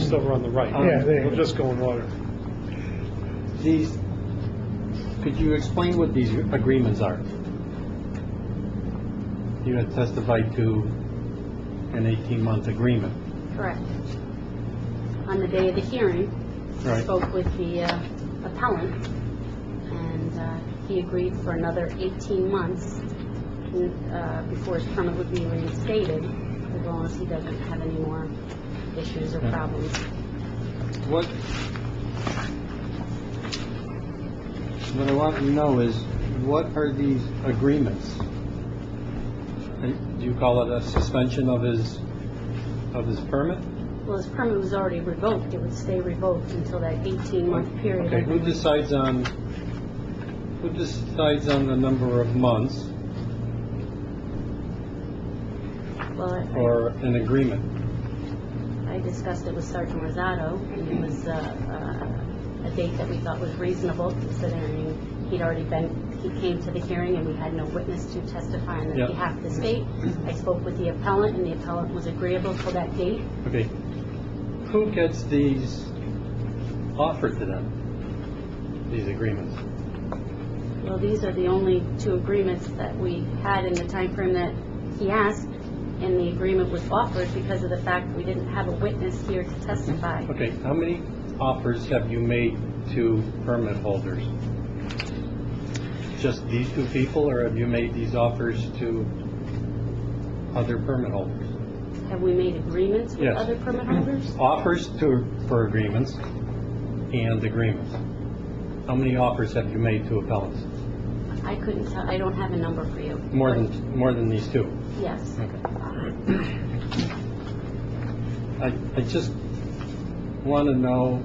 just over on the right. Yeah, there you We'll go. just go in order. Could you explain what these agreements are? You had testified to an 18-month agreement. Correct. On the day of the hearing, I Right. spoke with the appellant, and he agreed for another 18 months before his permit would be reinstated, as long as he doesn't have any more issues or problems. What I want to know is, what are these agreements? Do you call it a suspension of his permit? Well, his permit was already revoked. It would stay revoked until that 18-month period. Okay, who decides on the number of months Well, or an agreement? I discussed it with Sergeant Rosado, and it was a date that we thought was reasonable, considering he came to the hearing and we had no witness to testify on Yep. behalf of the state. I spoke with the appellant, and the appellant was agreeable till that date. Okay, who gets these offered to them, these agreements? Well, these are the only two agreements that we had in the time frame that he asked, and the agreement was offered because of the fact we didn't have a witness here to testify. Okay, how many offers have you made to permit holders? Just these two people, or have you made these offers to other permit holders? Have we made agreements with Yes. other permit holders? Offers for agreements and agreements. How many offers have you made to appellants? I couldn't tell. I don't have a number for you. More than these two? Yes. Okay. I just want to know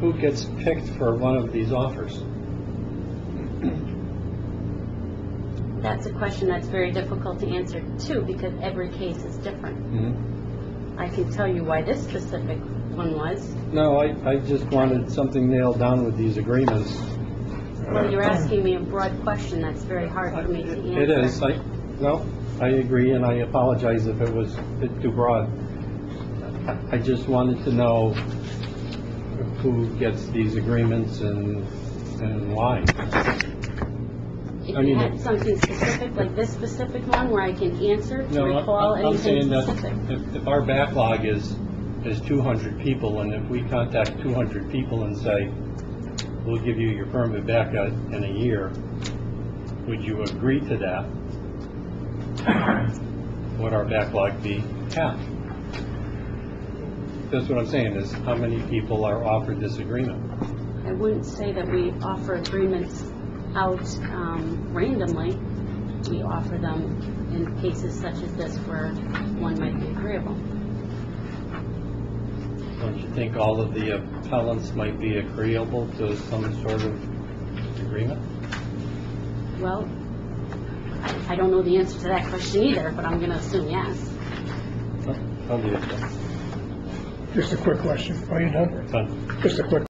who gets picked for one of these offers. That's a question that's very difficult to answer too, because every case is different. Mm-hmm. I can tell you why this specific one was. No, I just wanted something nailed down with these agreements. Well, you're asking me a broad question that's very hard for me to answer. It is. I agree, and I apologize if it was a bit too broad. I just wanted to know who gets these agreements and why. If I you mean, had something specific, like this specific one, where I can answer to No, recall I'm anything saying specific. that if our backlog is 200 people, and if we contact 200 people and say, we'll give you your permit back in a year, would you agree to that? Would our backlog be half? That's what I'm saying, is how many people are offered this agreement? I wouldn't say that we offer agreements out randomly. We offer them in cases such as this where one might be agreeable. Don't you think all of the appellants might be agreeable to some sort of agreement? Well, I don't know the answer to that question either, but I'm going to assume yes. I'll leave it there. Just a quick question. Are you done? Done. Just a quick